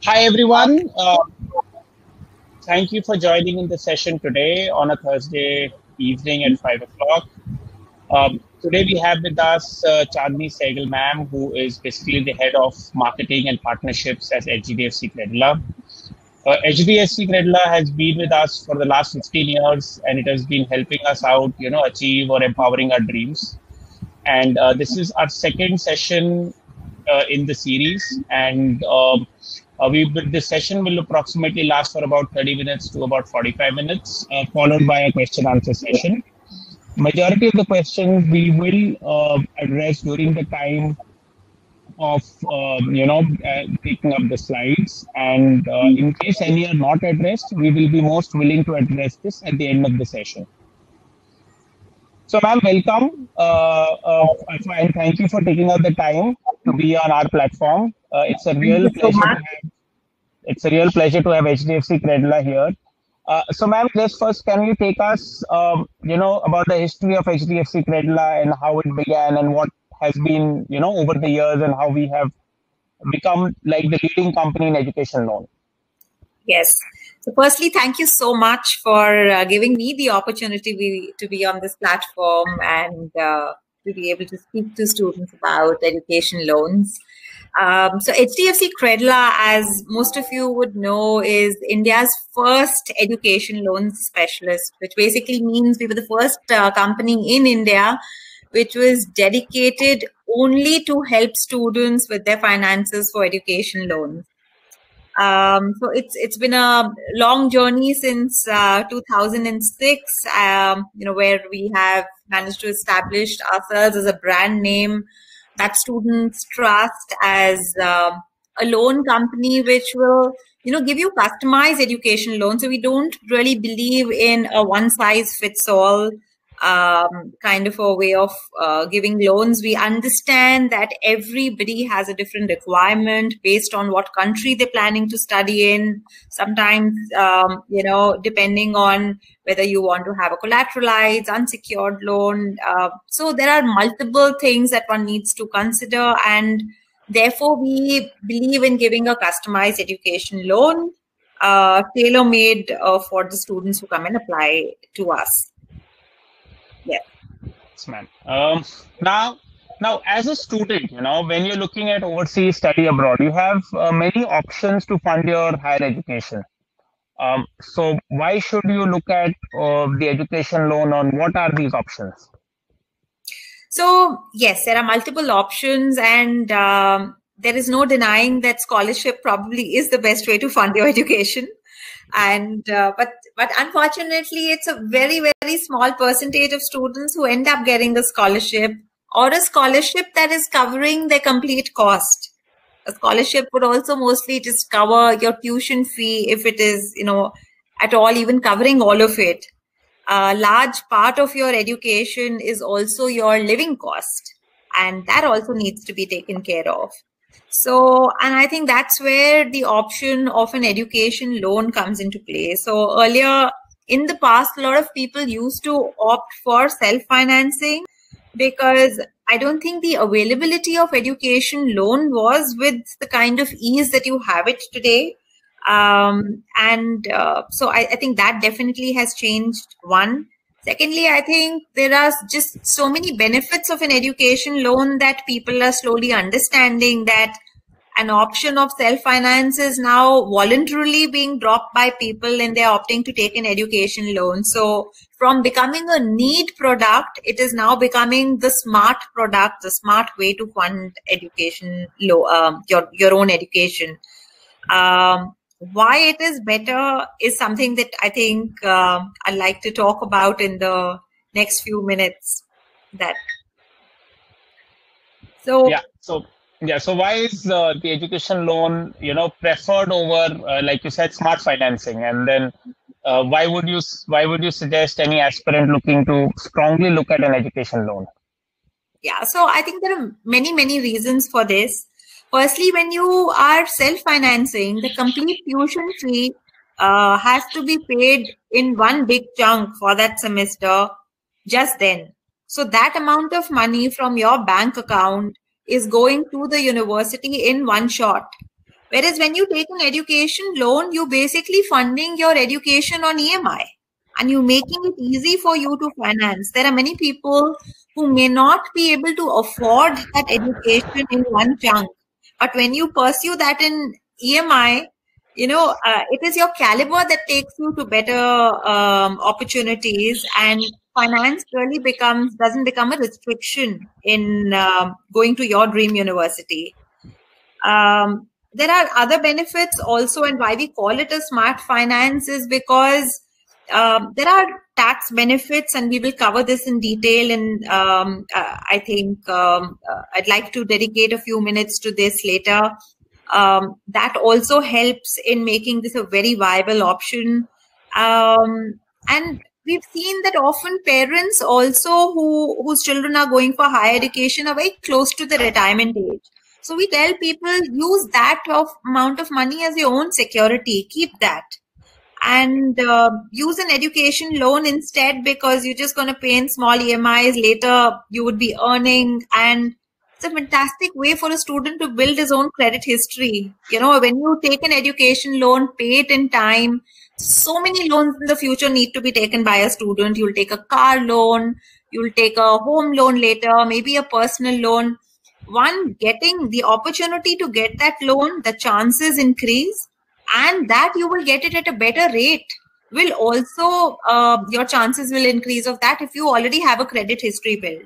Hi, everyone. Thank you for joining in the session today on a Thursday evening at 5 o'clock. Today, we have with us Chandni Sehgal ma'am, who is basically the head of marketing and partnerships at HDFC Credila. HDFC Credila has been with us for the last 15 years, and it has been helping us out, achieve or empowering our dreams. And this is our second session in the series. And this session will approximately last for about 30 minutes to about 45 minutes, followed by a question answer session. Majority of the questions we will address during the time of picking up the slides, and in case any are not addressed, we will be most willing to address this at the end of the session. So, ma'am, welcome, and thank you for taking out the time to be on our platform. It's a real pleasure to have HDFC Credila here. So, ma'am, just first, can you take us, about the history of HDFC Credila and how it began and what has been, over the years, and how we have become like the leading company in education loan? Yes. So firstly, thank you so much for giving me the opportunity to be on this platform and to be able to speak to students about education loans. So HDFC Credila, as most of you would know, is India's first education loans specialist, which basically means we were the first company in India which was dedicated only to help students with their finances for education loans. So it's been a long journey since 2006, where we have managed to establish ourselves as a brand name that students trust, as a loan company which will, give you customized education loans. So we don't really believe in a one size fits all kind of a way of giving loans. We understand that everybody has a different requirement based on what country they're planning to study in. Sometimes, depending on whether you want to have a collateralized, unsecured loan. So there are multiple things that one needs to consider, and therefore we believe in giving a customized education loan, tailor-made for the students who come and apply to us. Yeah. Yes, ma'am. Now, as a student, when you're looking at overseas study abroad, you have many options to fund your higher education. So why should you look at the education loan, on what are these options? So yes, there are multiple options, and there is no denying that scholarship probably is the best way to fund your education. And but unfortunately, it's a very, very small percentage of students who end up getting a scholarship, or a scholarship that is covering their complete cost. A scholarship would also mostly just cover your tuition fee, if it is, at all even covering all of it. A large part of your education is also your living cost, and that also needs to be taken care of. So, and I think that's where the option of an education loan comes into play. So earlier in the past, a lot of people used to opt for self-financing, because I don't think the availability of education loan was with the kind of ease that you have it today. So I think that definitely has changed. One. Secondly, I think there are just so many benefits of an education loan that people are slowly understanding that an option of self-finance is now voluntarily being dropped by people, and they're opting to take an education loan. So from becoming a need product, it is now becoming the smart product, the smart way to fund education, your own education. Why it is better is something that I think I'd like to talk about in the next few minutes. So why is the education loan, preferred over, like you said, smart financing? And then why would you suggest any aspirant looking to strongly look at an education loan? Yeah, so I think there are many, many reasons for this. Firstly, when you are self-financing, the complete tuition fee has to be paid in one big chunk for that semester just then. So that amount of money from your bank account is going to the university in one shot. Whereas when you take an education loan, you're basically funding your education on EMI and you're making it easy for you to finance. There are many people who may not be able to afford that education in one chunk. But when you pursue that in EMI, it is your caliber that takes you to better opportunities, and finance really doesn't become a restriction in going to your dream university. There are other benefits also, and why we call it a smart finance is because there are tax benefits, and we will cover this in detail. And I think I'd like to dedicate a few minutes to this later. That also helps in making this a very viable option. And we've seen that often parents also whose children are going for higher education are very close to the retirement age. So we tell people, use that amount of money as your own security, keep that. And use an education loan instead, because you're just going to pay in small EMIs. Later, you would be earning, and it's a fantastic way for a student to build his own credit history. When you take an education loan, pay it in time. So many loans in the future need to be taken by a student. You'll take a car loan, you'll take a home loan later, maybe a personal loan. Getting the opportunity to get that loan, the chances increase, and that you will get it at a better rate will also, your chances will increase of that if you already have a credit history built,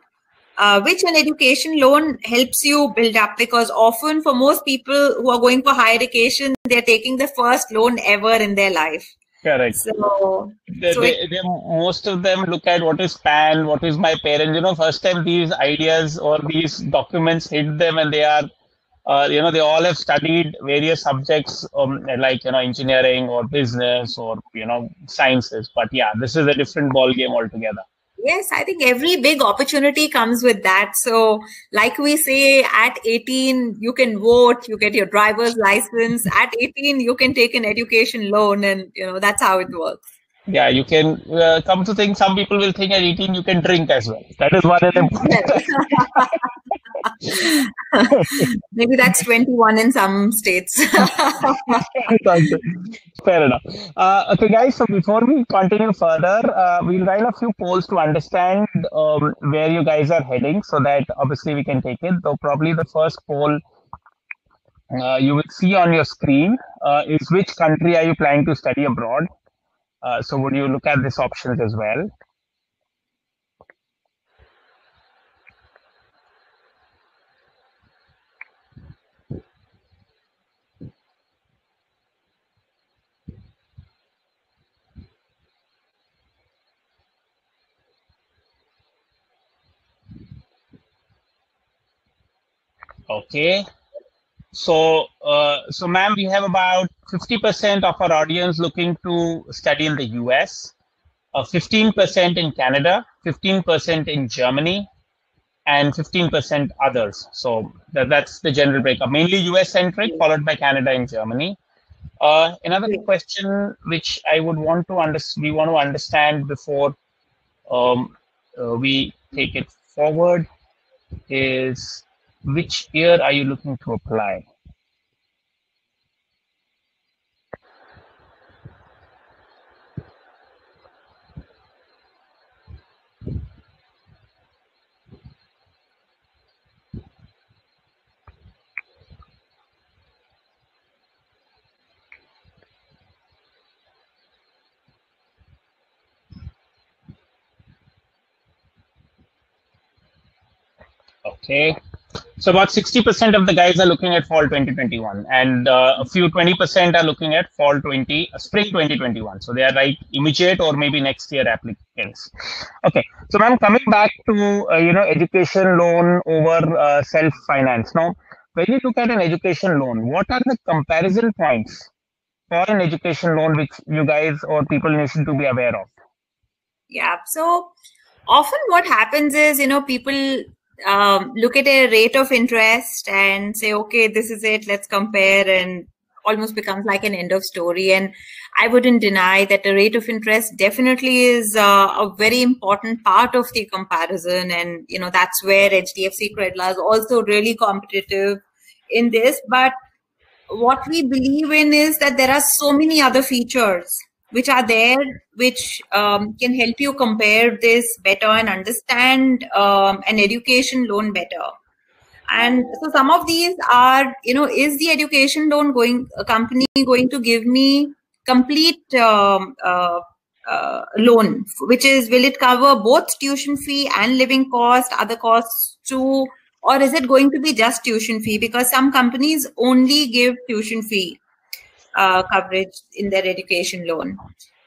which an education loan helps you build up, because often for most people who are going for higher education, they're taking the first loan ever in their life. Correct. So most of them look at what is PAN, what is my parent. First time these ideas or these documents hit them, and they are, they all have studied various subjects, like engineering or business or sciences. But yeah, this is a different ball game altogether. Yes, I think every big opportunity comes with that. So like we say, at 18, you can vote, you get your driver's license. At 18, you can take an education loan, and that's how it works. Yeah, you can come to think, some people will think at 18 you can drink as well. That is one of them. Maybe that's 21 in some states. Fair enough. Okay, guys, so before we continue further, we'll run a few polls to understand where you guys are heading, so that obviously we can take it. Though probably the first poll you will see on your screen is, which country are you planning to study abroad? So would you look at these options as well? Okay. So, ma'am, we have about 50% of our audience looking to study in the US, 15% in Canada, 15% in Germany, and 15% others. So that's the general breakup, mainly US centric, followed by Canada and Germany. Another question which I would want to we want to understand before we take it forward is, which year are you looking to apply? Okay. So about 60% of the guys are looking at fall 2021, and a few 20% are looking at spring 2021. So they are like immediate or maybe next year applicants. Okay. So ma'am, coming back to education loan over self-finance. Now, when you look at an education loan, what are the comparison points for an education loan which you guys or people need to be aware of? Yeah. So often what happens is, people look at a rate of interest and say, okay, this is it, let's compare, and almost becomes like an end of story. And I wouldn't deny that the rate of interest definitely is a very important part of the comparison. And, that's where HDFC Credila is also really competitive in this. But what we believe in is that there are so many other features which are there, which can help you compare this better and understand an education loan better. And so some of these are, is the education loan company going to give me complete loan, will it cover both tuition fee and living cost, other costs too, or is it going to be just tuition fee? Because some companies only give tuition fee coverage in their education loan.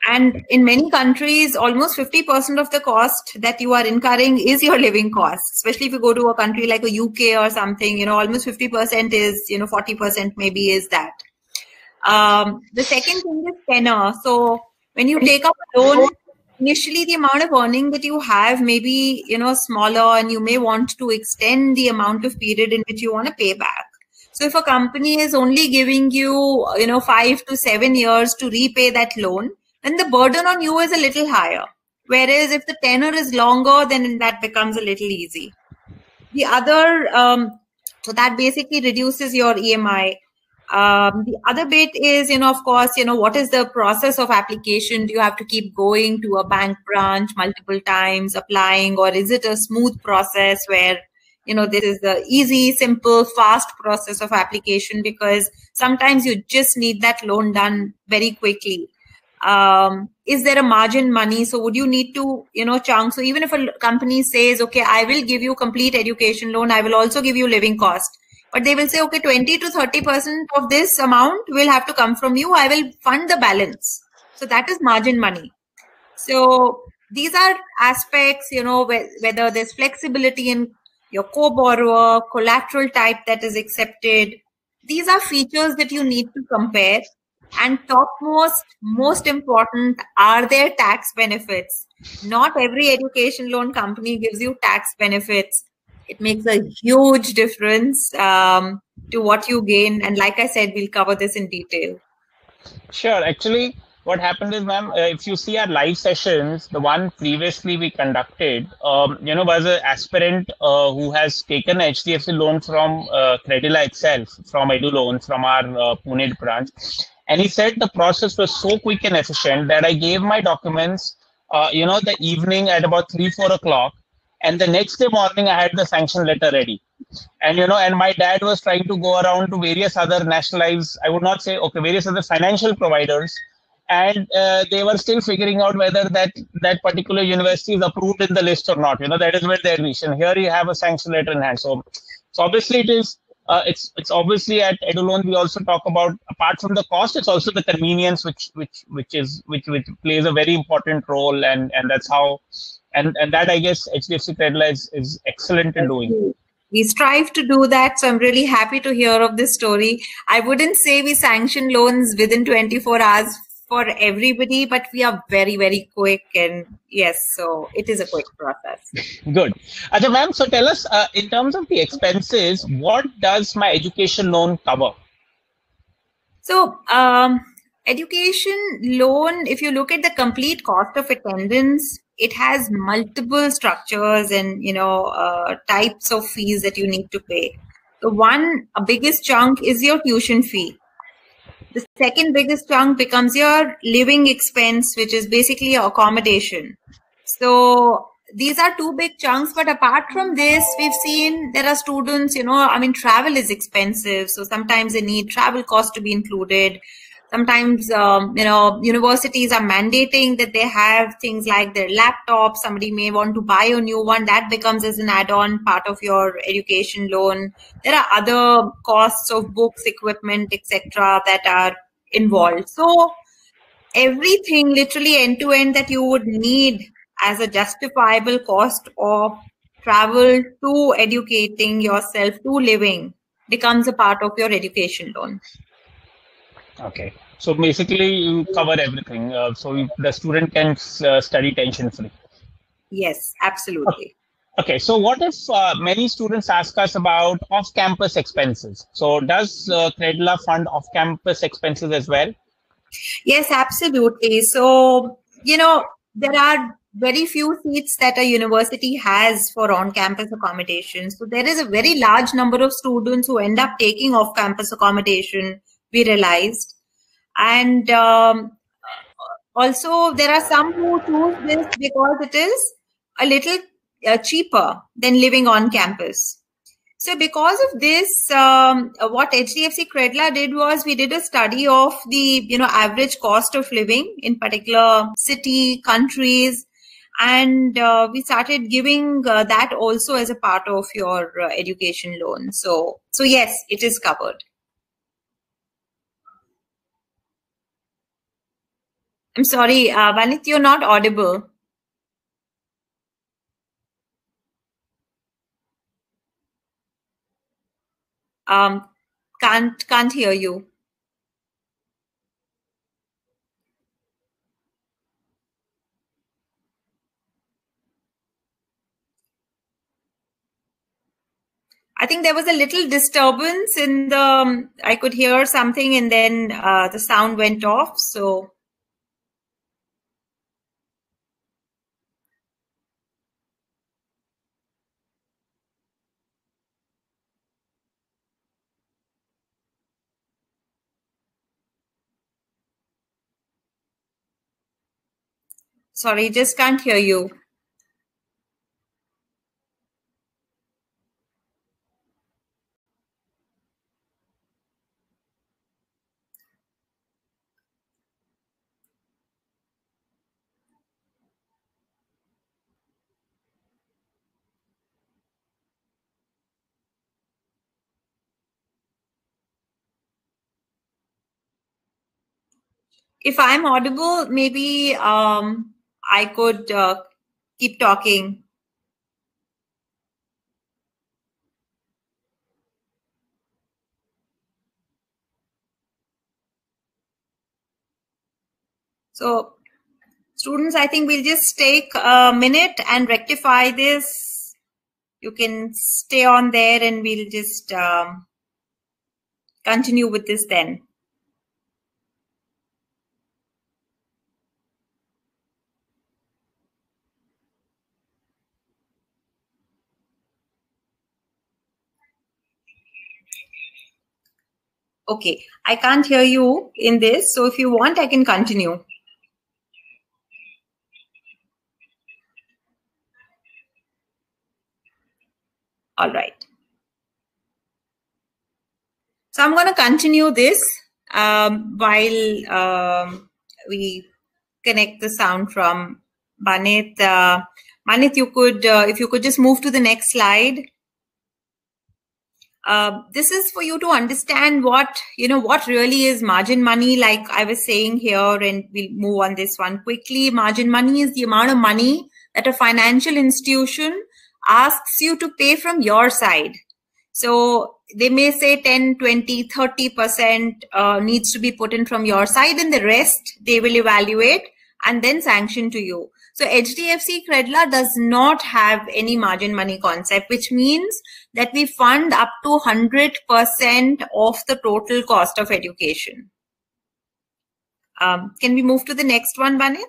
And in many countries, almost 50% of the cost that you are incurring is your living cost, especially if you go to a country like a UK or something, almost 50% is, 40% maybe is that. The second thing is tenor. So when you take up a loan, initially the amount of earning that you have may be, smaller, and you may want to extend the amount of period in which you want to pay back. So if a company is only giving you, 5 to 7 years to repay that loan, then the burden on you is a little higher. Whereas if the tenor is longer, then that becomes a little easy. The other, so that basically reduces your EMI. The other bit is, of course, what is the process of application? Do you have to keep going to a bank branch multiple times, applying, or is it a smooth process where, this is the easy, simple, fast process of application? Because sometimes you just need that loan done very quickly. Is there a margin money? So would you need to, chunk? So even if a company says, okay, I will give you complete education loan, I will also give you living cost. But they will say, okay, 20 to 30% of this amount will have to come from you. I will fund the balance. So that is margin money. So these are aspects, whether there's flexibility in your co-borrower, collateral type that is accepted. These are features that you need to compare. And topmost, most important, are there tax benefits? Not every education loan company gives you tax benefits. It makes a huge difference to what you gain. And like I said, we'll cover this in detail. Sure. Actually, what happened is, ma'am, if you see our live sessions, the one previously we conducted, was an aspirant who has taken HDFC loan from Credila itself, from EduLoan, from our Pune branch. And he said the process was so quick and efficient that I gave my documents, the evening at about 3-4 o'clock. And the next day morning, I had the sanction letter ready. And, and my dad was trying to go around to various other nationalized, I would not say, okay, various other financial providers. And they were still figuring out whether that particular university is approved in the list or not. That is where the admission. Here you have a sanction letter in hand. So obviously it is. It's obviously at EduLoan we also talk about, apart from the cost, it's also the convenience which plays a very important role, and that's how and that I guess HDFC Credila is excellent in doing. We strive to do that, so I'm really happy to hear of this story. I wouldn't say we sanction loans within 24 hours for everybody, but we are very, very quick, and yes, so it is a quick process. Good. Acha ma'am, so tell us, in terms of the expenses, what does my education loan cover? So education loan, if you look at the complete cost of attendance, it has multiple structures and types of fees that you need to pay. The biggest chunk is your tuition fee. The second biggest chunk becomes your living expense, which is basically your accommodation. So these are two big chunks. But apart from this, we've seen there are students, travel is expensive. So sometimes they need travel costs to be included. Sometimes, universities are mandating that they have things like their laptops. Somebody may want to buy a new one. That becomes as an add-on part of your education loan. There are other costs of books, equipment, etc. that are involved. So everything literally end-to-end that you would need as a justifiable cost of travel to educating yourself to living becomes a part of your education loan. Okay, so basically you cover everything. So the student can study tension-free. Yes, absolutely. Okay, so what if many students ask us about off-campus expenses? So does Credila fund off-campus expenses as well? Yes, absolutely. So, there are very few seats that a university has for on-campus accommodation. So there is a very large number of students who end up taking off-campus accommodation, we realized. And also there are some who choose this because it is a little cheaper than living on campus. So because of this, what HDFC Credla did was we did a study of the average cost of living in particular city, countries, and we started giving that also as a part of your education loan. So yes, it is covered. I'm sorry, Vanit, you're not audible. Can't hear you. I think there was a little disturbance in the, I could hear something and then the sound went off. So. Sorry, just can't hear you. If I'm audible, maybe I could keep talking. So students, I think we'll just take a minute and rectify this. You can stay on there and we'll just continue with this then. Okay, I can't hear you in this. So if you want, I can continue. All right. So I'm going to continue this while we connect the sound from Banit. Banit, you could, if you could just move to the next slide. This is for you to understand what really is margin money, like I was saying here, and we'll move on this one quickly. Margin money is the amount of money that a financial institution asks you to pay from your side. So they may say 10, 20, 30% needs to be put in from your side, and the rest they will evaluate and then sanction to you. So HDFC Credla does not have any margin money concept, which means that we fund up to 100% of the total cost of education. Can we move to the next one, Banit?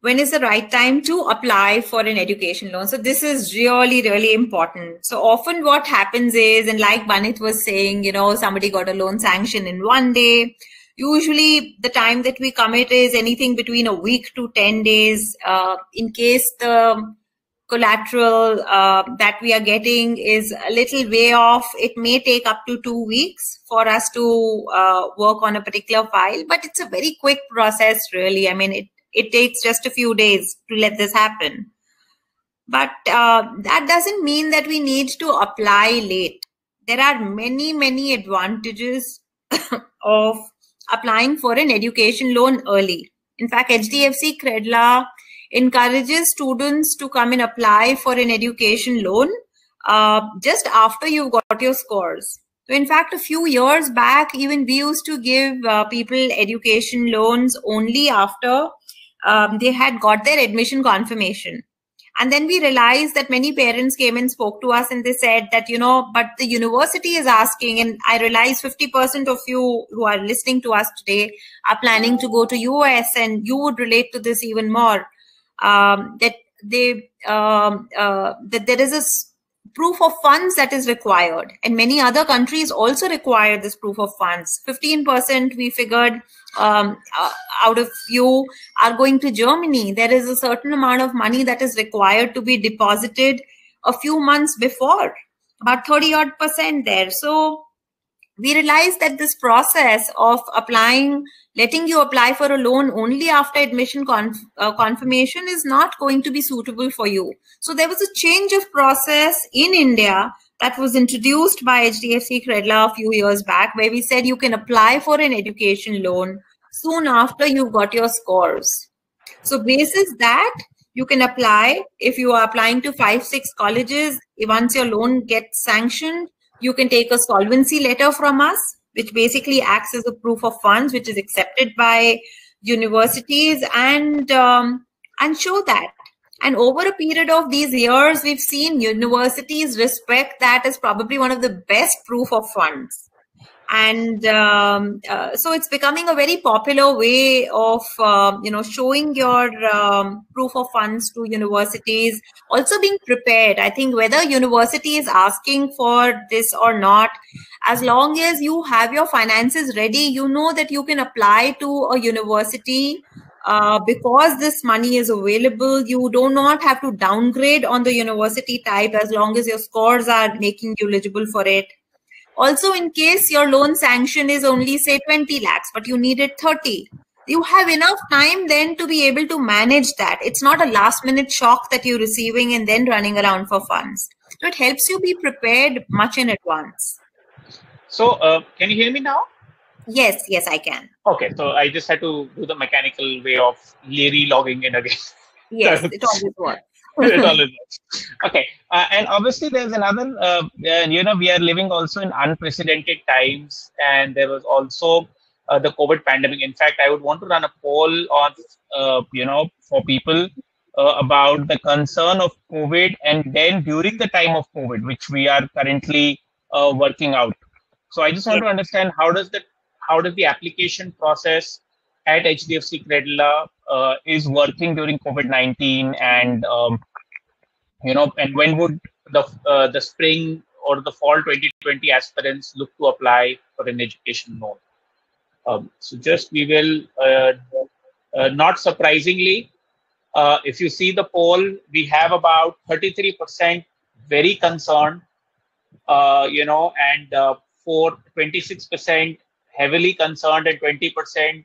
When is the right time to apply for an education loan? So this is really, really important. So often what happens is, and like Banit was saying, somebody got a loan sanction in one day. Usually the time that we commit is anything between a week to 10 days. In case the collateral that we are getting is a little way off, it may take up to 2 weeks for us to work on a particular file, but it's a very quick process, really. I mean, it takes just a few days to let this happen. But that doesn't mean that we need to apply late. There are many, many advantages of applying for an education loan early. In fact, HDFC Credla encourages students to come and apply for an education loan just after you've got your scores. So in fact, a few years back, even we used to give people education loans only after they had got their admission confirmation. And then we realized that many parents came and spoke to us and they said that, but the university is asking, and I realize 50% of you who are listening to us today are planning to go to US, and you would relate to this even more, that there is a proof of funds that is required, and many other countries also require this proof of funds. 15% we figured out of you are going to Germany. There is a certain amount of money that is required to be deposited a few months before, about 30% there. So we realized that this process of letting you apply for a loan only after admission confirmation is not going to be suitable for you. So there was a change of process in India that was introduced by HDFC Credila a few years back, where we said you can apply for an education loan soon after you've got your scores. So basis that, you can apply. If you are applying to 5-6 colleges, once your loan gets sanctioned, you can take a solvency letter from us, which basically acts as a proof of funds, which is accepted by universities, and show that. And over a period of these years, we've seen universities respect that as probably one of the best proof of funds. And so it's becoming a very popular way of, showing your proof of funds to universities. Also being prepared. I think whether university is asking for this or not, as long as you have your finances ready, you know that you can apply to a university because this money is available. You do not have to downgrade on the university type as long as your scores are making you eligible for it. Also, in case your loan sanction is only, say, 20 lakhs, but you needed 30, you have enough time then to be able to manage that. It's not a last-minute shock that you're receiving and then running around for funds. So it helps you be prepared much in advance. So can you hear me now? Yes, I can. Okay, so I just had to do the mechanical way of re-logging in again. Yes, it always works. It always works. Okay, and obviously there's another, we are living also in unprecedented times, and there was also the COVID pandemic. In fact, I would want to run a poll on, for people about the concern of COVID, and then during the time of COVID, which we are currently working out. So I just want to understand how does the application process at HDFC Credila is working during COVID-19, and and when would the spring or the fall 2020 aspirants look to apply for an education loan? So just we will, not surprisingly, if you see the poll, we have about 33% very concerned, and for 26% heavily concerned, and 20%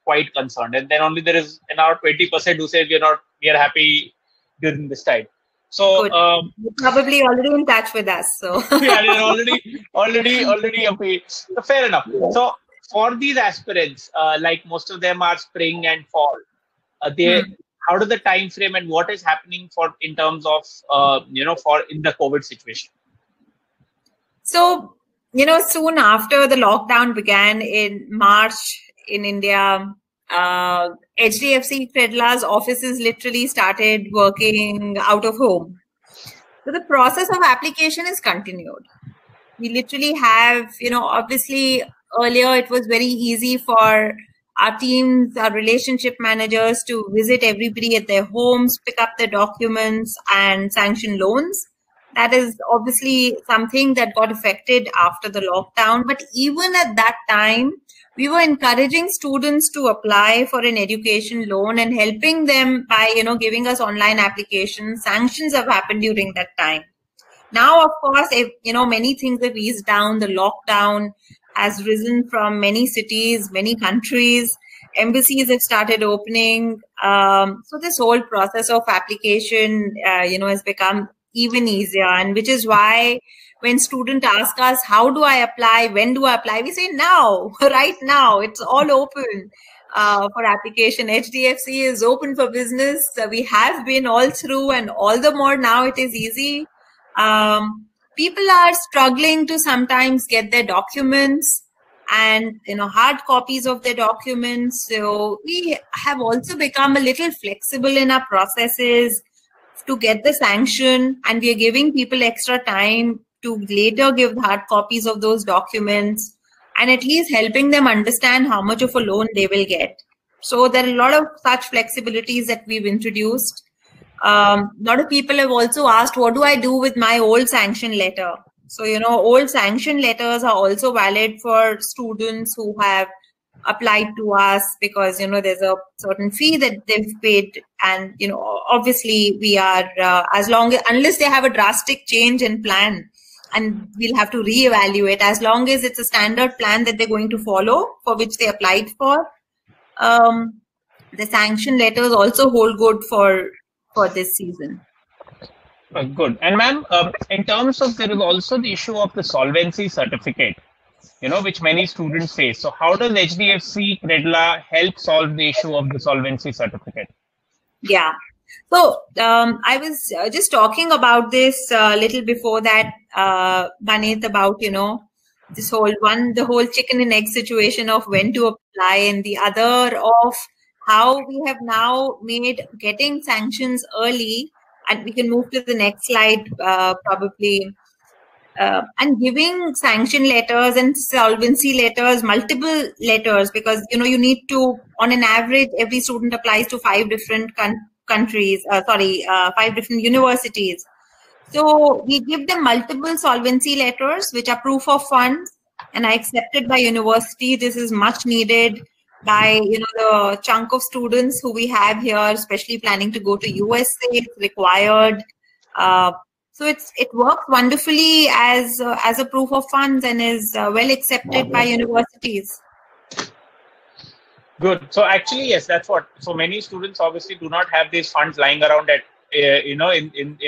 quite concerned, and then only there is another 20% who say we are happy during this time. So you're probably already in touch with us. So yeah, they're already happy. So fair enough. So for these aspirants, like most of them are spring and fall, how does the time frame and what is happening in terms of for in the COVID situation? So soon after the lockdown began in March in India, HDFC Credila's offices literally started working out of home. So the process of application is continued. We literally have, obviously earlier it was very easy for our teams, our relationship managers to visit everybody at their homes, pick up their documents and sanction loans. That is obviously something that got affected after the lockdown. But even at that time, we were encouraging students to apply for an education loan and helping them by, giving us online applications. Sanctions have happened during that time. Now, of course, many things have eased down. The lockdown has risen from many cities, many countries. Embassies have started opening. So this whole process of application, has become even easier. And which is why when students ask us, how do I apply? When do I apply? We say now, right now. It's all open for application. HDFC is open for business. We have been all through, and all the more now it is easy. People are struggling to sometimes get their documents and, hard copies of their documents. So we have also become a little flexible in our processes. to get the sanction, and we are giving people extra time to later give hard copies of those documents, and at least helping them understand how much of a loan they will get. So there are a lot of such flexibilities that we've introduced. A lot of people have also asked, what do I do with my old sanction letter? So, old sanction letters are also valid for students who have applied to us, because, there's a certain fee that they've paid. And, obviously we are, unless they have a drastic change in plan, and we'll have to reevaluate, as long as it's a standard plan that they're going to follow, for which they applied for, the sanction letters also hold good for this season. Good. And ma'am, in terms of, there is also the issue of the solvency certificate, which many students face. So how does HDFC Credila help solve the issue of the solvency certificate? Yeah. So I was just talking about this a little before that, Banit, about, the whole chicken and egg situation of when to apply, and the other of how we have now made getting sanctions early, and we can move to the next slide probably, and giving sanction letters and solvency letters, multiple letters, because, you need to, on an average, every student applies to 5 different 5 different universities. So we give them multiple solvency letters, which are proof of funds and are accepted by university. This is much needed by, the chunk of students who we have here, especially planning to go to USA. It's required. So it works wonderfully as a proof of funds, and is well accepted by universities. Good. So actually, yes, that's what. So many students obviously do not have these funds lying around at, in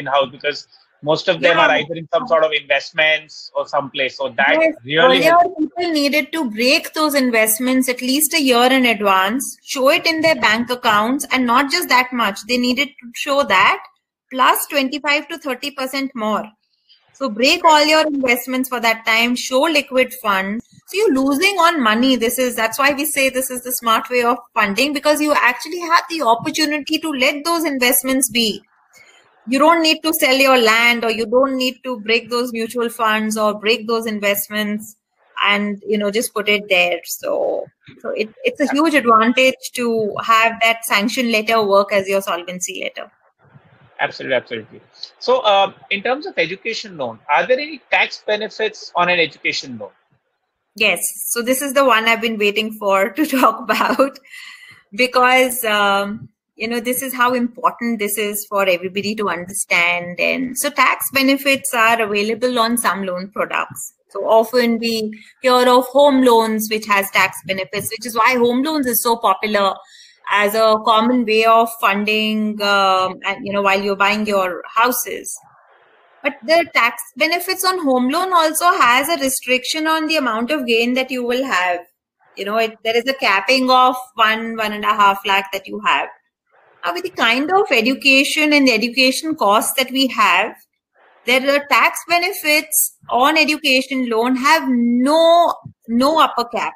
house, because most of them are either in some sort of investments or someplace. So that really people needed to break those investments at least a year in advance, show it in their bank accounts, and not just that much. They needed to show that plus 25 to 30% more. So break all your investments for that time, show liquid funds. So you're losing on money. That's why we say this is the smart way of funding, because you actually have the opportunity to let those investments be. You don't need to sell your land, or you don't need to break those mutual funds or break those investments and, just put it there. So it's a huge advantage to have that sanction letter work as your solvency letter. Absolutely. So in terms of education loan, are there any tax benefits on an education loan? Yes. So this is the one I've been waiting for to talk about, because, this is how important this is for everybody to understand. And so tax benefits are available on some loan products. So often we hear of home loans, which has tax benefits, which is why home loans is so popular as a common way of funding, while you're buying your houses. But the tax benefits on home loan also has a restriction on the amount of gain that you will have. There is a capping of 1.5 lakh that you have. Now, with the kind of education and the education costs that we have, there are tax benefits on education loan have no upper cap,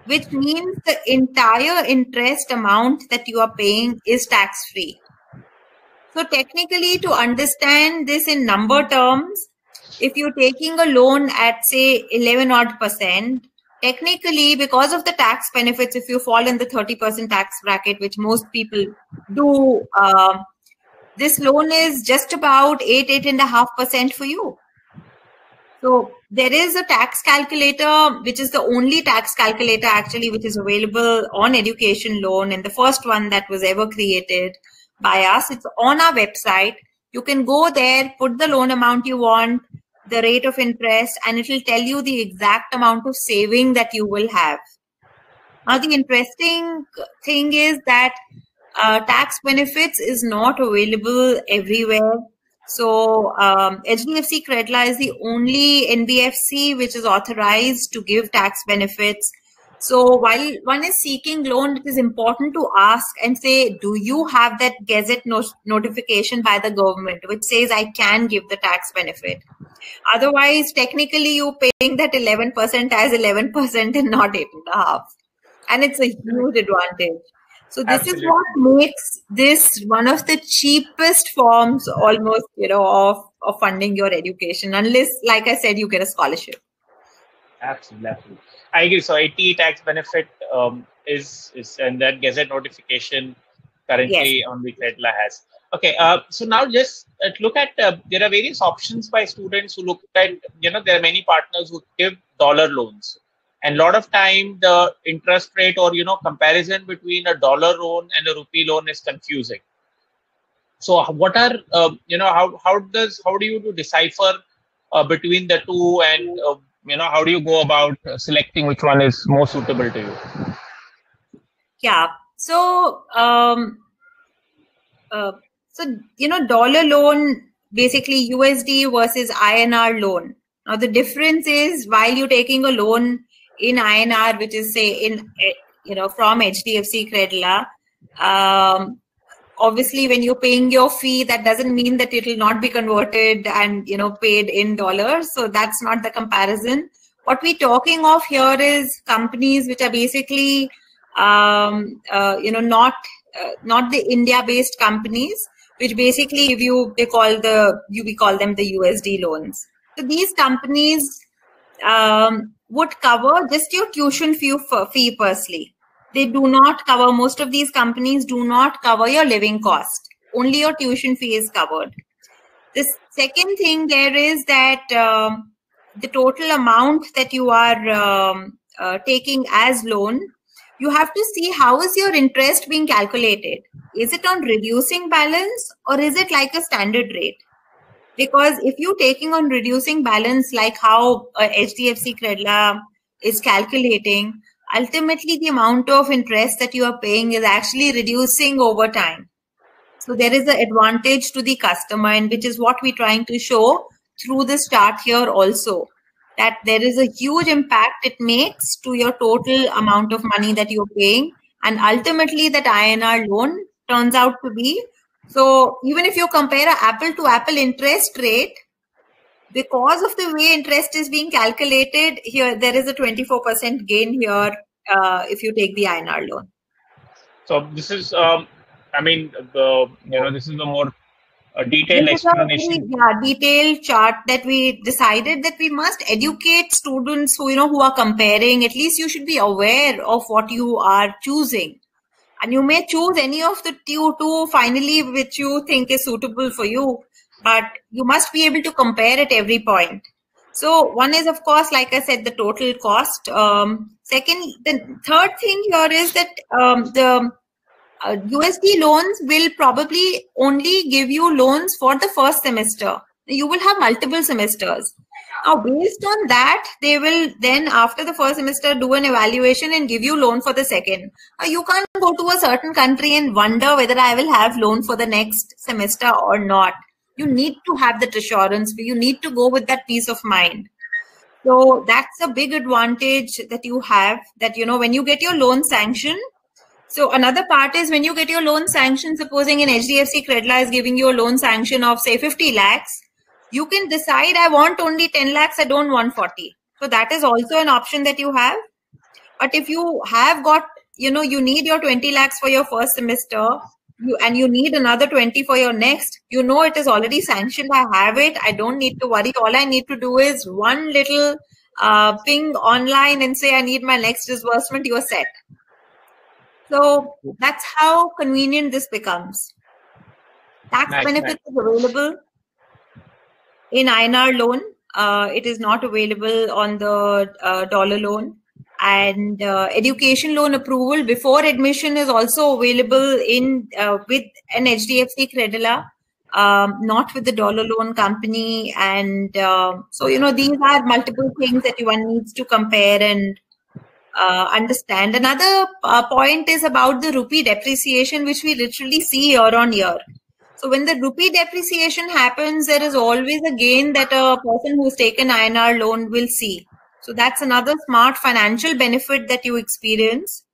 which means the entire interest amount that you are paying is tax free. So technically, to understand this in number terms, if you're taking a loan at, say, 11% odd, technically, because of the tax benefits, if you fall in the 30% tax bracket, which most people do, this loan is just about 8.5% for you. So there is a tax calculator, which is the only tax calculator actually which is available on education loan, and the first one that was ever created by us. It's on our website. You can go there, put the loan amount you want, the rate of interest, and it will tell you the exact amount of saving that you will have. Now, the interesting thing is that tax benefits is not available everywhere. So HDFC Credila is the only NBFC which is authorized to give tax benefits. So while one is seeking loan, it is important to ask and say, do you have that gazette notification by the government which says I can give the tax benefit? Otherwise, technically, you're paying that 11% as 11% and not 8.5%. And it's a huge advantage. So this is what makes this one of the cheapest forms almost, of funding your education, unless, like I said, you get a scholarship. Absolutely. I agree. So 80 tax benefit is and that Gazette notification currently on the Credla has. Okay. So now just look at, there are various options by students who look at, there are many partners who give dollar loans. And a lot of time the interest rate or, comparison between a dollar loan and a rupee loan is confusing. So what are, how do you decipher between the two, and, how do you go about selecting which one is more suitable to you? Yeah. So, dollar loan, basically USD versus INR loan. Now, the difference is, while you're taking a loan in INR, which is say from HDFC Credla, obviously when you're paying your fee, that doesn't mean that it will not be converted and paid in dollars. So that's not the comparison. What we're talking of here is companies which are basically not the India-based companies, which basically give you, we call them the USD loans. So these companies would cover just your tuition fee firstly. They do not cover, most of these companies do not cover your living cost. Only your tuition fee is covered. The second thing there is that the total amount that you are taking as loan, you have to see how is your interest being calculated. Is it on reducing balance or is it like a standard rate? Because if you're taking on reducing balance, like how HDFC Credla is calculating, ultimately the amount of interest that you are paying is actually reducing over time. So there is an advantage to the customer, and which is what we're trying to show through this chart here also, that there is a huge impact it makes to your total amount of money that you're paying. And ultimately that INR loan turns out to be, so even if you compare an apple to apple interest rate, because of the way interest is being calculated here, there is a 24% gain here if you take the INR loan. So this is, this is a more detailed explanation. Detailed chart that we decided that we must educate students who are comparing. At least you should be aware of what you are choosing. And you may choose any of the two finally, which you think is suitable for you, but you must be able to compare at every point. So one is, of course, like I said, the total cost. Second, the third thing here is that the USD loans will probably only give you loans for the first semester. You will have multiple semesters. Now, based on that, they will then, after the first semester, do an evaluation and give you loan for the second. You can't go to a certain country and wonder whether I will have loan for the next semester or not. You need to have that assurance. You need to go with that peace of mind. So that's a big advantage that you have, that, when you get your loan sanction. So another part is when you get your loan sanction, supposing in HDFC Credla is giving you a loan sanction of say 50 lakhs, you can decide, I want only 10 lakhs, I don't want 40. So that is also an option that you have. But if you have got, you need your 20 lakhs for your first semester, and you need another 20 for your next, it is already sanctioned, I have it, I don't need to worry. All I need to do is one little ping online and say, I need my next disbursement, you are set. So that's how convenient this becomes. Tax benefits is available in INR loan. It is not available on the dollar loan. And education loan approval before admission is also available in with an HDFC Credla, not with the dollar loan company. And so, these are multiple things that one needs to compare and understand. Another point is about the rupee depreciation, which we literally see year on year. So when the rupee depreciation happens, there is always a gain that a person who's taken INR loan will see. So that's another smart financial benefit that you experience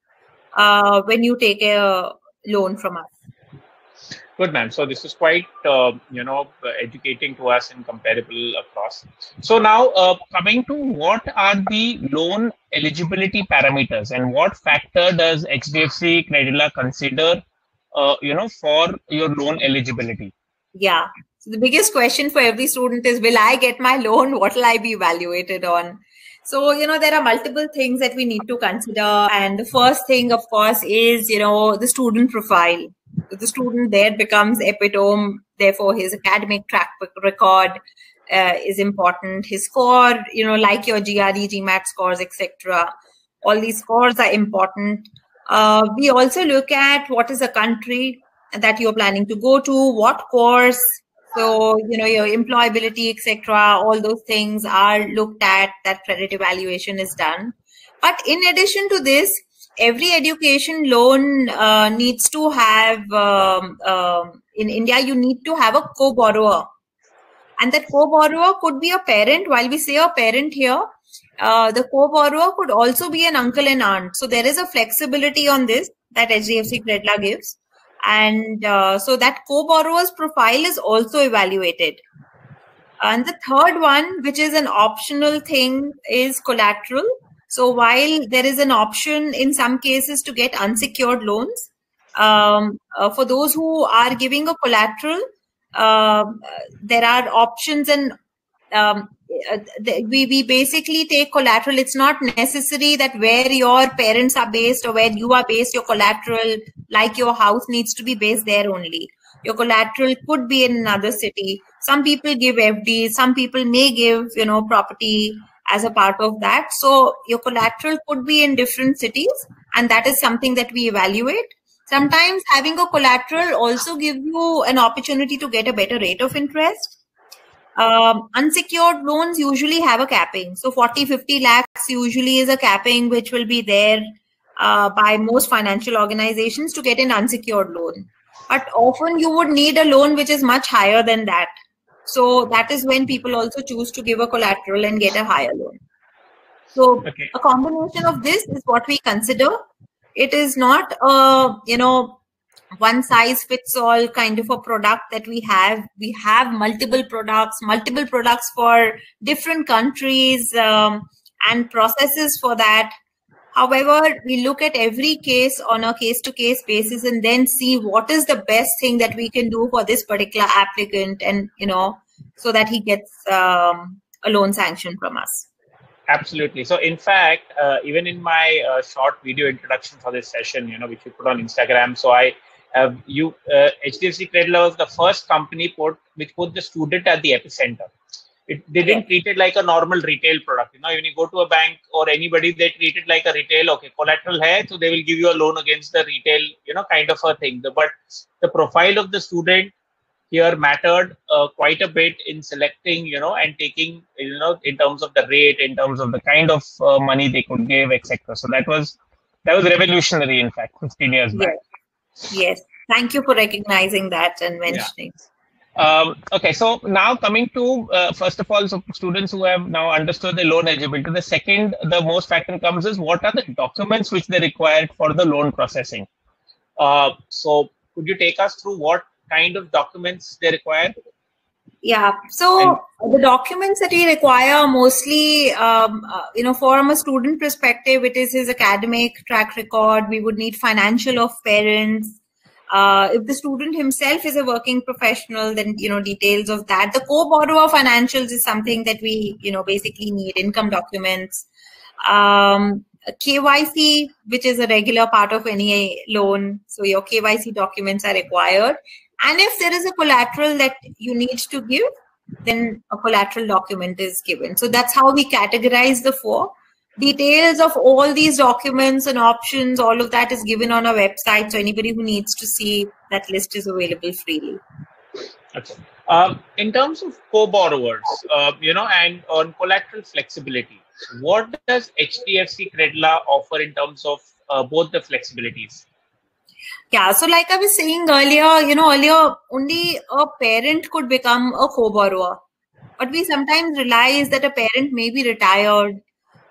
when you take a loan from us. Good, ma'am. So this is quite, educating to us and comparable across. So now, coming to what are the loan eligibility parameters and what factor does HDFC Credila consider, for your loan eligibility? Yeah. So the biggest question for every student is, will I get my loan? What will I be evaluated on? So, there are multiple things that we need to consider. And the first thing, of course, is, the student profile. The student there becomes epitome. Therefore, his academic track record is important. His score, like your GRE, GMAT scores, etc. All these scores are important. We also look at what is the country that you're planning to go to, what course. So, your employability, etc., all those things are looked at, that credit evaluation is done. But in addition to this, every education loan needs to have, in India, you need to have a co-borrower. And that co-borrower could be a parent. While we say a parent here, the co-borrower could also be an uncle and aunt. So there is a flexibility on this that HDFC Credila gives. And so that co-borrower's profile is also evaluated. And the third one, which is an optional thing, is collateral. So while there is an option in some cases to get unsecured loans, for those who are giving a collateral, there are options, and we basically take collateral. It's not necessary that where your parents are based or where you are based, your collateral, like your house, needs to be based there only. Your collateral could be in another city. Some people give FD, some people may give, property as a part of that. So your collateral could be in different cities, and that is something that we evaluate. Sometimes having a collateral also gives you an opportunity to get a better rate of interest. Unsecured loans usually have a capping. So 40-50 lakhs usually is a capping which will be there by most financial organizations to get an unsecured loan. But often you would need a loan which is much higher than that. So that is when people also choose to give a collateral and get a higher loan. So a combination of this is what we consider. It is not a, one size fits all kind of a product that we have. We have multiple products for different countries and processes for that. However, we look at every case on a case-to-case basis and then see what is the best thing that we can do for this particular applicant, and so that he gets a loan sanction from us. Absolutely. So in fact, even in my short video introduction for this session, which you put on Instagram, so HDFC Credila was the first company which put the student at the epicenter. They didn't treat it like a normal retail product. When you go to a bank or anybody, they treat it like a retail. Okay, collateral hai, so they will give you a loan against the retail, kind of a thing. But the profile of the student here mattered quite a bit in selecting, and taking, in terms of the rate, in terms of the kind of money they could give, etc. So that was revolutionary, in fact, 15 years back. Yes. Thank you for recognizing that and mentioning. Okay, so now coming to, first of all, so students who have now understood the loan eligibility, the second, the most factor comes is what are the documents which they required for the loan processing. So could you take us through what kind of documents they require? Yeah, so the documents that we require mostly, from a student perspective, it is his academic track record. We would need financial of parents. If the student himself is a working professional, then, details of that. The co-borrower financials is something that we, basically need, income documents. KYC, which is a regular part of any loan. So your KYC documents are required. And if there is a collateral that you need to give, then a collateral document is given. So that's how we categorize the four. Details of all these documents and options, all of that is given on our website. So anybody who needs to see that list is available freely. Okay. In terms of co-borrowers, and on collateral flexibility, what does HDFC Credila offer in terms of both the flexibilities? Yeah, so like I was saying earlier, earlier only a parent could become a co-borrower. But we sometimes realize that a parent may be retired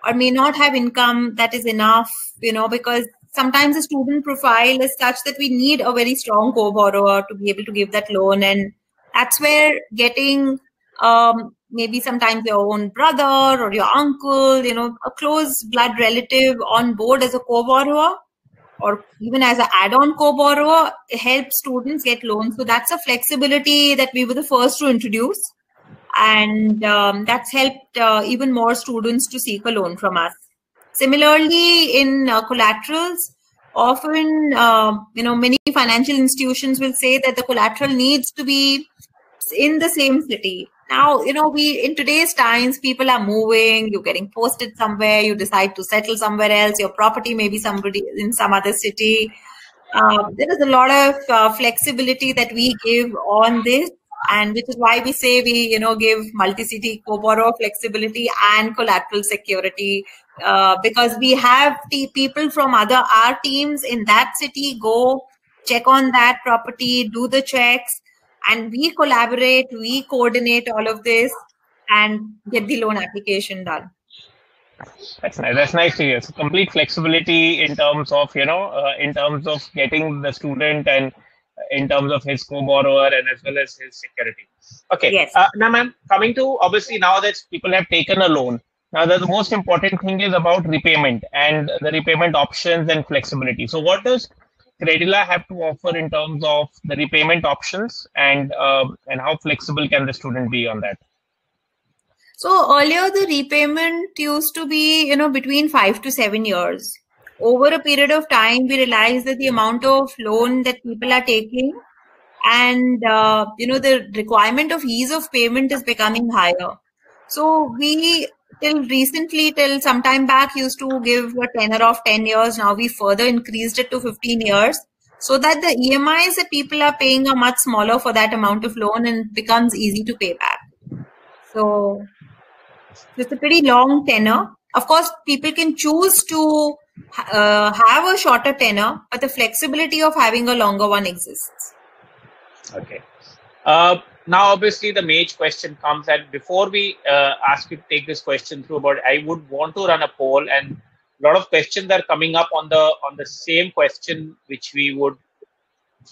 or may not have income that is enough, because sometimes the student profile is such that we need a very strong co-borrower to be able to give that loan. And that's where getting maybe sometimes your own brother or your uncle, a close blood relative on board as a co-borrower or even as an add-on co-borrower helps students get loans. So that's a flexibility that we were the first to introduce. And that's helped even more students to seek a loan from us. Similarly, in collaterals, often, many financial institutions will say that the collateral needs to be in the same city. Now, in today's times, people are moving, you're getting posted somewhere, you decide to settle somewhere else, your property may be somebody in some other city. There is a lot of flexibility that we give on this, and which is why we say we, give multi-city co-borrow flexibility and collateral security, because we have people from our teams in that city go check on that property, do the checks, and we collaborate, we coordinate all of this and get the loan application done. That's nice. That's nice to hear. So complete flexibility in terms of, in terms of getting the student and in terms of his co-borrower and as well as his security. Okay. Yes. Now, ma'am, coming to obviously now that people have taken a loan, now the most important thing is about repayment and the repayment options and flexibility. So what does Credila have to offer in terms of the repayment options and how flexible can the student be on that? So earlier the repayment used to be, between 5 to 7 years. Over a period of time, we realized that the amount of loan that people are taking and, the requirement of ease of payment is becoming higher. So we, till some time back, used to give a tenor of 10 years. Now we further increased it to 15 years so that the EMIs that people are paying are much smaller for that amount of loan and becomes easy to pay back. So it's a pretty long tenor. Of course, people can choose to have a shorter tenor, but the flexibility of having a longer one exists. Okay. Now, obviously, the major question comes, and before we ask you to take this question through, but I would want to run a poll, and a lot of questions are coming up on the same question, which we would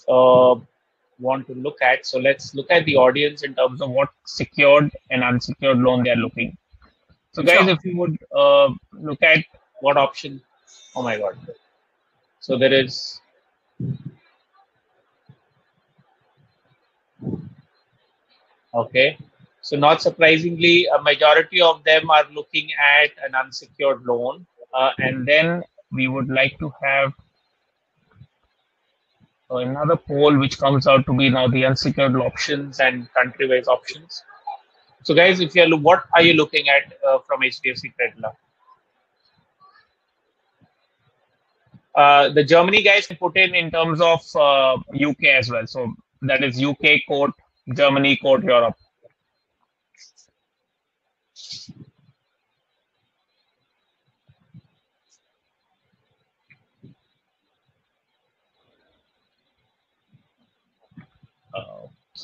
want to look at. So let's look at the audience in terms of what secured and unsecured loan they are looking. So guys, sure. If you would look at what option, oh my God. So there is, okay. So not surprisingly, a majority of them are looking at an unsecured loan. And then we would like to have another poll which comes out to be now the unsecured options and country-wise options. So guys, if you're, what are you looking at from HDFC Credila? The Germany guys can put in terms of UK as well. So that is UK quote, Germany quote, Europe.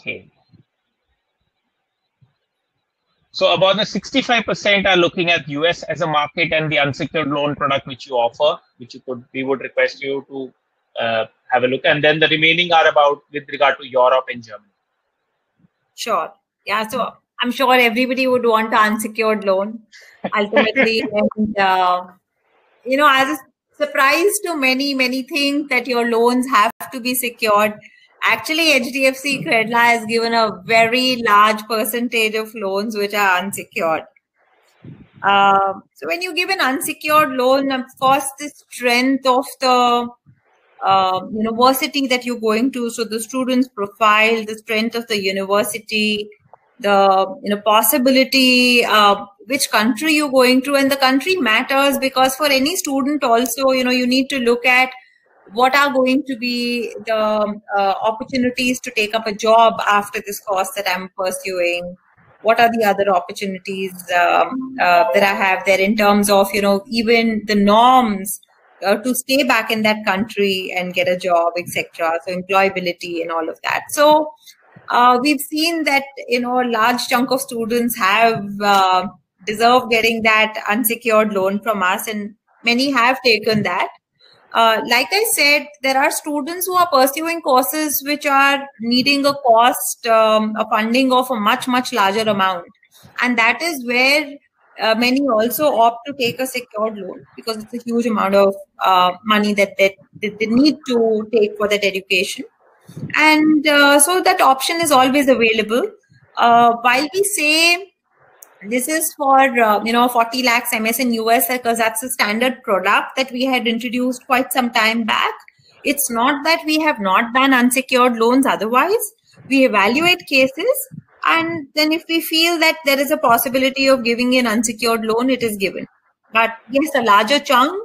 Okay. So about the 65% are looking at US as a market and the unsecured loan product which you offer, which we would request you to have a look. And then the remaining are about with regard to Europe and Germany. Sure. Yeah. So I'm sure everybody would want an unsecured loan ultimately. And, as a surprise to many think that your loans have to be secured. Actually, HDFC Credila has given a very large percentage of loans which are unsecured. So when you give an unsecured loan, of course, the strength of the university that you're going to, so the student's profile, the strength of the university, the possibility, which country you're going to, and the country matters because for any student also, you need to look at what are going to be the opportunities to take up a job after this course that I'm pursuing? What are the other opportunities that I have there in terms of, even the norms to stay back in that country and get a job, etc. So employability and all of that. So we've seen that, a large chunk of students have deserved getting that unsecured loan from us, and many have taken that. like I said, there are students who are pursuing courses which are needing a cost, a funding of a much, much larger amount. And that is where many also opt to take a secured loan, because it's a huge amount of money that they need to take for that education. And so that option is always available. While we say this is for 40 lakhs MS in US, because that's a standard product that we had introduced quite some time back. It's not that we have not done unsecured loans otherwise. We evaluate cases, and then if we feel that there is a possibility of giving an unsecured loan, it is given. But yes, a larger chunk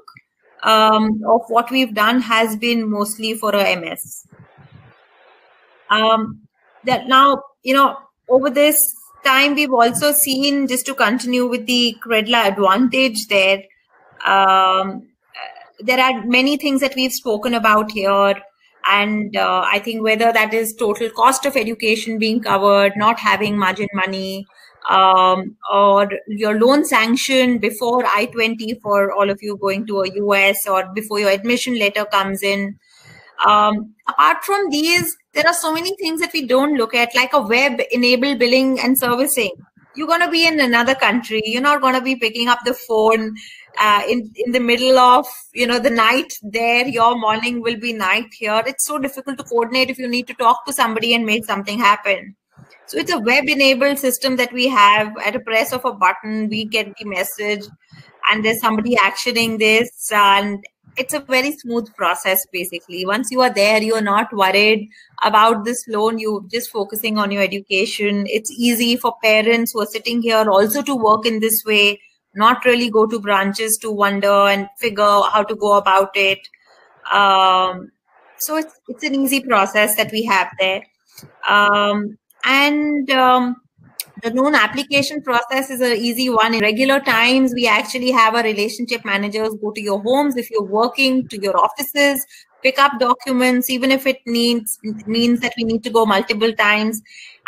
of what we've done has been mostly for a MS. That now, over this time, we've also seen, just to continue with the Credla advantage there, there are many things that we've spoken about here. And I think whether that is total cost of education being covered, not having margin money, or your loan sanction before I-20 for all of you going to a US, or before your admission letter comes in. Apart from these, there are so many things that we don't look at, like a web-enabled billing and servicing. You're going to be in another country. You're not going to be picking up the phone in the middle of the night there. Your morning will be night here. It's so difficult to coordinate if you need to talk to somebody and make something happen. So it's a web-enabled system that we have. At a press of a button, we get the message, and there's somebody actioning this, and it's a very smooth process. Basically, once you are there, you are not worried about this loan. You're just focusing on your education. It's easy for parents who are sitting here also to work in this way, not really go to branches to wonder and figure out how to go about it. So it's an easy process that we have there. The loan application process is an easy one. In regular times, we actually have our relationship managers go to your homes. If you're working, to your offices, pick up documents, even if it means that we need to go multiple times.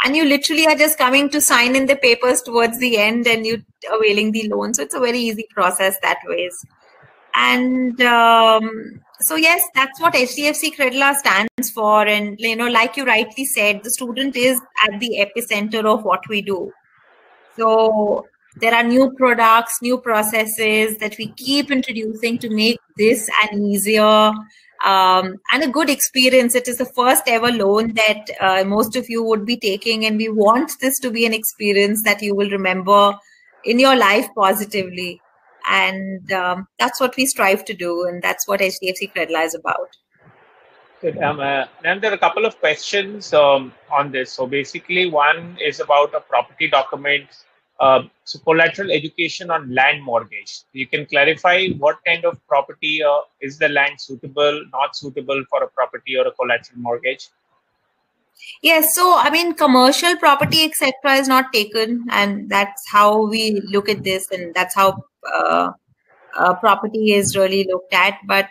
And you literally are just coming to sign in the papers towards the end, and you're availing the loan. So it's a very easy process that way. And so yes, that's what HDFC Credla stands for. And like you rightly said, the student is at the epicenter of what we do. So there are new products, new processes that we keep introducing to make this an easier and a good experience. It is the first ever loan that most of you would be taking, and we want this to be an experience that you will remember in your life positively. And that's what we strive to do, and that's what HDFC Credla is about. Good. And there are a couple of questions on this. So basically, one is about a property document. So collateral education on land mortgage. You can clarify what kind of property is the land suitable, not suitable for a property or a collateral mortgage? Yes, so I mean, commercial property, etc., is not taken, and that's how we look at this, and that's how property is really looked at. But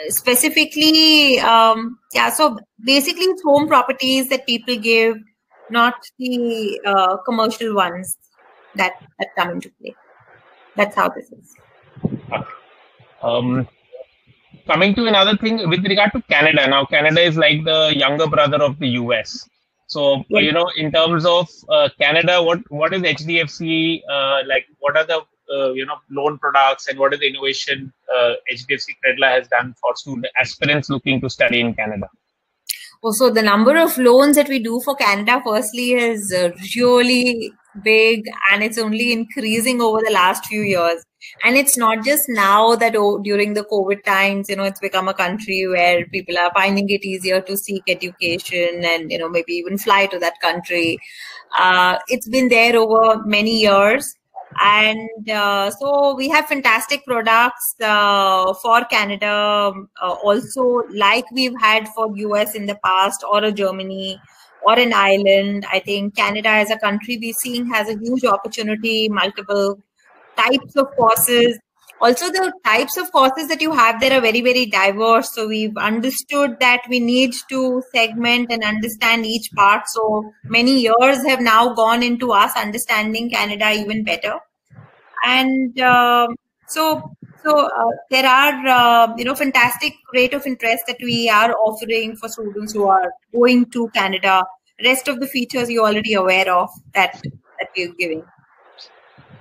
specifically, so basically, it's home properties that people give, not the commercial ones that come into play. That's how this is. Okay. Coming to another thing with regard to Canada. Now, Canada is like the younger brother of the US. So, in terms of Canada, what is HDFC like? What are the loan products, and what is the innovation HDFC Credla has done for student aspirants looking to study in Canada? So the number of loans that we do for Canada, firstly, is really big, and it's only increasing over the last few years. And it's not just now that during the COVID times, it's become a country where people are finding it easier to seek education and, maybe even fly to that country. It's been there over many years. And so we have fantastic products for Canada, also like we've had for US in the past, or a Germany, or an Ireland. I think Canada as a country we're seeing has a huge opportunity, multiple types of courses. Also, the types of courses that you have there are very, very diverse. So we've understood that we need to segment and understand each part. So many years have now gone into us understanding Canada even better. And so So there are, fantastic rate of interest that we are offering for students who are going to Canada. Rest of the features you're already aware of that we're giving.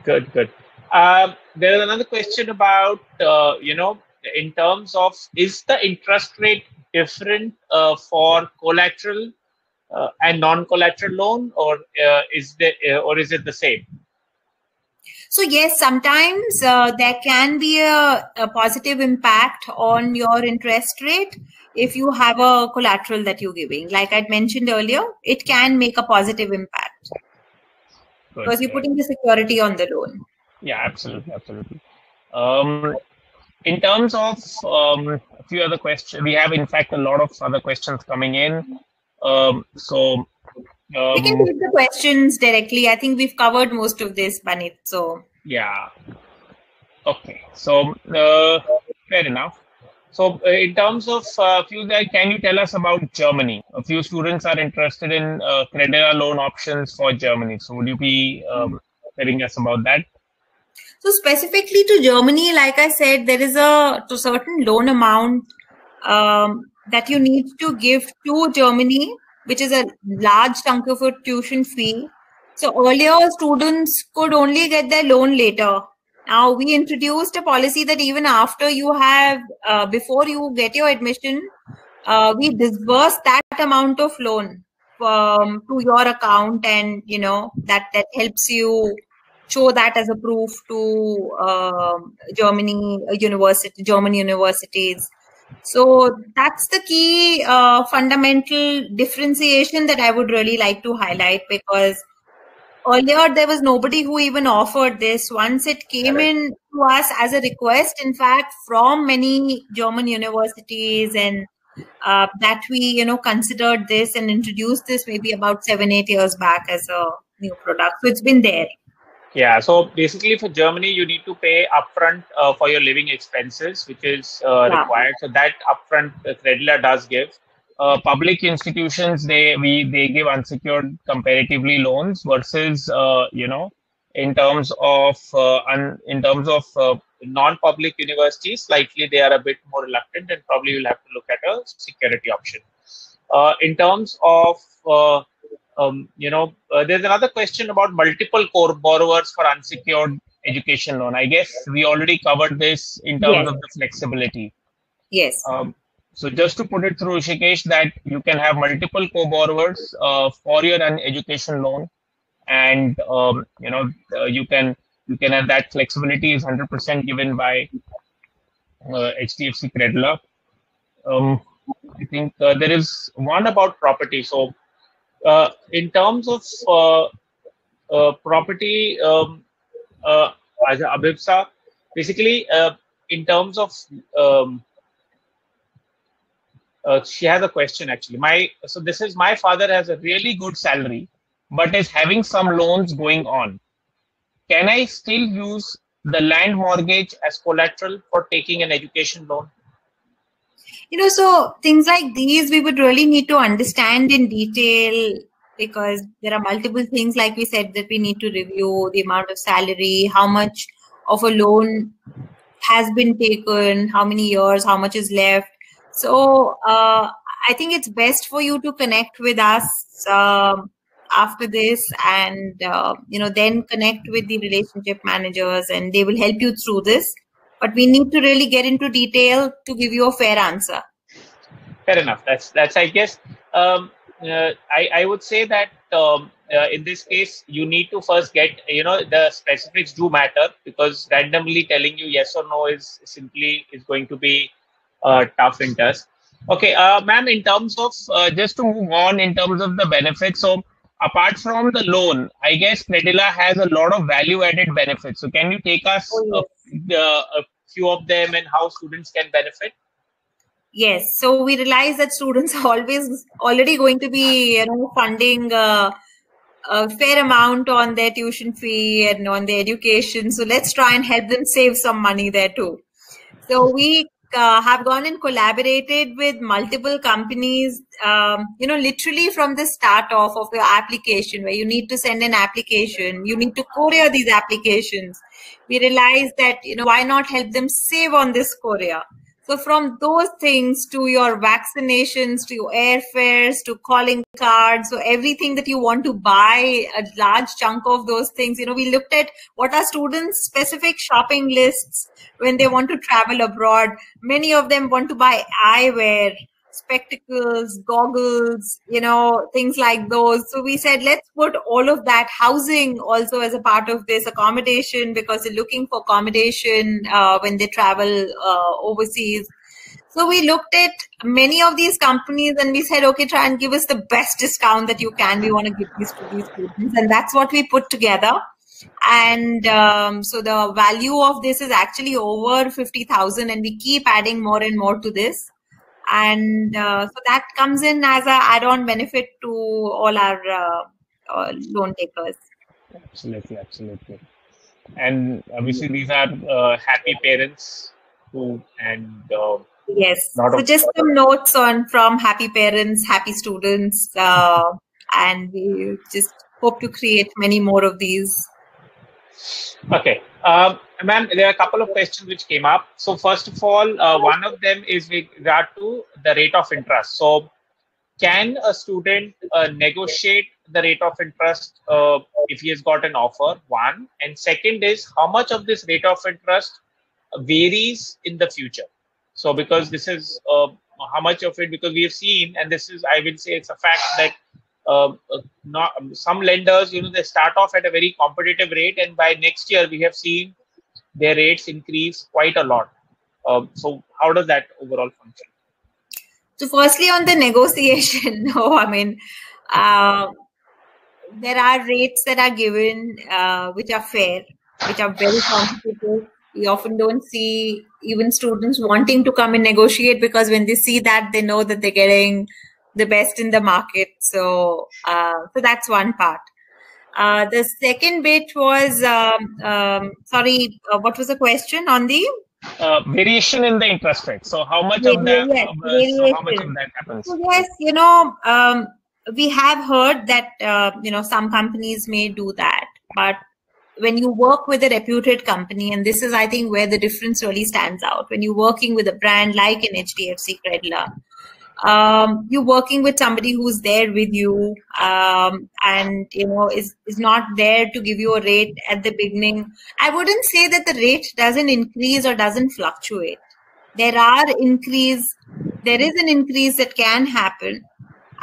Good, good. There is another question about, in terms of, is the interest rate different for collateral and non-collateral loan, or is it the same? So yes, sometimes there can be a positive impact on your interest rate if you have a collateral that you're giving. Like I'd mentioned earlier, it can make a positive impact because you're putting the security on the loan. Yeah, absolutely, absolutely. In terms of a few other questions, we have in fact a lot of other questions coming in. We can take the questions directly. I think we've covered most of this, Banit. So yeah. Okay. So fair enough. So in terms of can you tell us about Germany? A few students are interested in credit loan options for Germany. So would you be telling us about that? So specifically to Germany, like I said, there is a certain loan amount that you need to give to Germany, which is a large chunk of a tuition fee. So earlier, students could only get their loan later. Now we introduced a policy that even after you have, before you get your admission, we disburse that amount of loan to your account, and that helps you show that as a proof to German universities. So that's the key fundamental differentiation that I would really like to highlight, because earlier there was nobody who even offered this. Once it came in to us as a request, in fact, from many German universities, and that we considered this and introduced this maybe about 7-8 years back as a new product. So it's been there. Yeah, so basically for Germany, you need to pay upfront for your living expenses, which is required. So that upfront Credila does give. Public institutions, they give unsecured comparatively loans versus in terms of non-public universities, slightly they are a bit more reluctant, and probably you'll have to look at a security option. In terms of there's another question about multiple core borrowers for unsecured education loan. I guess we already covered this in terms of the flexibility. Yes. So just to put it through, Shikesh, that you can have multiple co-borrowers for your education loan, and you can have that flexibility is 100% given by HDFC Credila. I think there is one about property. So in terms of property, Abhipsa, basically in terms of she has a question actually. So this is, my father has a really good salary, but is having some loans going on. Can I still use the land mortgage as collateral for taking an education loan? So things like these we would really need to understand in detail, because there are multiple things, like we said, that we need to review: the amount of salary, how much of a loan has been taken, how many years, how much is left. So I think it's best for you to connect with us after this, and then connect with the relationship managers, and they will help you through this. But we need to really get into detail to give you a fair answer. Fair enough. That's I guess. I would say that in this case, you need to first get, the specifics do matter, because randomly telling you yes or no is going to be tough in test. Okay, ma'am, in terms of, just to move on, in terms of the benefits, so apart from the loan, I guess Credila has a lot of value-added benefits. So can you take us a few of them and how students can benefit? Yes. So we realize that students are already going to be, funding a fair amount on their tuition fee and on their education. So let's try and help them save some money there too. So we have gone and collaborated with multiple companies, literally from the start off of your application, where you need to send an application, you need to courier these applications. We realized that, why not help them save on this courier? So from those things to your vaccinations, to your airfares, to calling cards, so everything that you want to buy, a large chunk of those things, we looked at what are students' specific shopping lists when they want to travel abroad. Many of them want to buy eyewear, spectacles, goggles, things like those. So we said, let's put all of that, housing also as a part of this, accommodation, because they're looking for accommodation when they travel overseas. So we looked at many of these companies and we said, okay, try and give us the best discount that you can. We want to give these to these students. And that's what we put together. And so the value of this is actually over 50,000, and we keep adding more and more to this. And so that comes in as an add-on benefit to all our loan takers. Absolutely. And obviously these are happy parents who, and yes. So just some notes from happy parents, happy students, and we just hope to create many more of these. Okay. Ma'am, there are a couple of questions which came up. So first of all, one of them is with regard to the rate of interest. So can a student negotiate the rate of interest if he has got an offer? One. And second is, how much of this rate of interest varies in the future? So because this is how much of it, because we have seen, and this is, I will say it's a fact that not some lenders, they start off at a very competitive rate, and by next year we have seen their rates increase quite a lot. So how does that overall function? So firstly, on the negotiation, there are rates that are given which are fair, which are very competitive. We often don't see even students wanting to come and negotiate, because when they see that, they know that they're getting the best in the market. So that's one part. The second bit was, what was the question on the? Variation in the interest rate. So how much of that? Yes, so how much of that happens? So yes, we have heard that some companies may do that, but when you work with a reputed company, and this is, I think, where the difference really stands out. When you're working with a brand like an HDFC Credila, you're working with somebody who's there with you, and is not there to give you a rate at the beginning. I wouldn't say that the rate doesn't increase or doesn't fluctuate. There is an increase that can happen,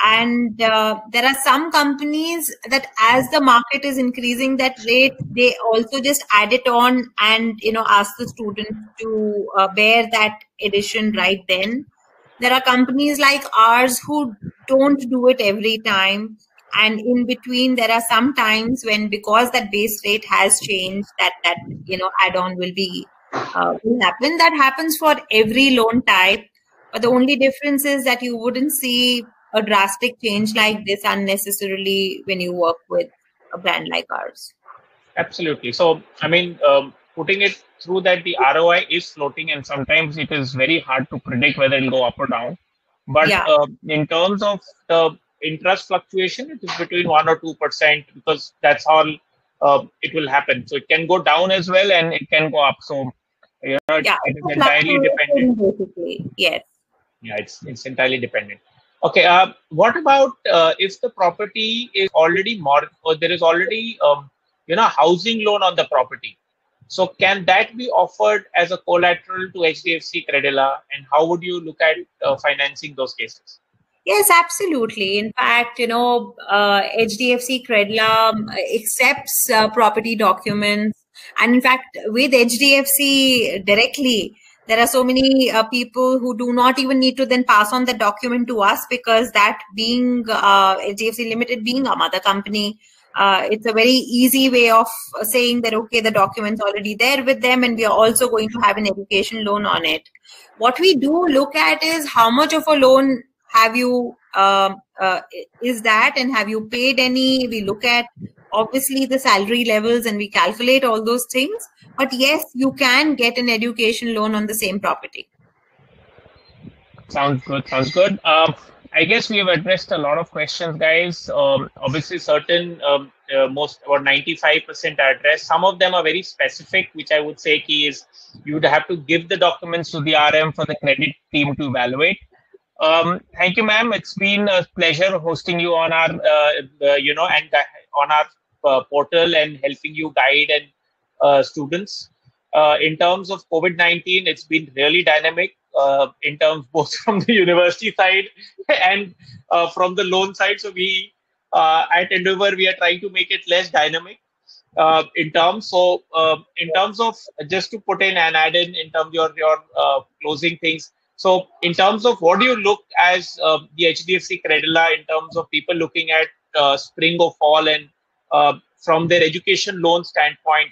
and there are some companies that, as the market is increasing that rate, they also just add it on and ask the student to bear that addition right then. There are companies like ours who don't do it every time. And in between, there are some times when, because that base rate has changed, that add-on will happen. That happens for every loan type. But the only difference is that you wouldn't see a drastic change like this unnecessarily when you work with a brand like ours. Absolutely. So, putting it through that, the ROI is floating, and sometimes it is very hard to predict whether it'll go up or down. But in terms of the interest fluctuation, it is between 1 or 2%, because that's all it will happen. So it can go down as well, and it can go up. So it is entirely dependent. Basically, yes. Yeah, it's entirely dependent. Okay. What about if the property is already or there is already housing loan on the property? So can that be offered as a collateral to HDFC Credila, and how would you look at financing those cases? Yes, absolutely. In fact, HDFC Credila accepts property documents, and in fact, with HDFC directly, there are so many people who do not even need to then pass on the document to us, because that being HDFC Limited being a mother company, it's a very easy way of saying that, okay, the document's already there with them, and we are also going to have an education loan on it. What we do look at is how much of a loan have you, is that, and have you paid any? We look at obviously the salary levels and we calculate all those things. But yes, you can get an education loan on the same property. Sounds good. Sounds good. I guess we have addressed a lot of questions, guys. Obviously, certain most about 95% are addressed. Some of them are very specific, which I would say key is you would have to give the documents to the RM for the credit team to evaluate. Thank you, ma'am. It's been a pleasure hosting you on our, and on our portal and helping you guide and students. In terms of COVID-19, it's been really dynamic in terms both from the university side and from the loan side. So we at Endeavor, we are trying to make it less dynamic in terms of just to put in and add in terms of your closing things. So in terms of what do you look as the HDFC Credila in terms of people looking at spring or fall and from their education loan standpoint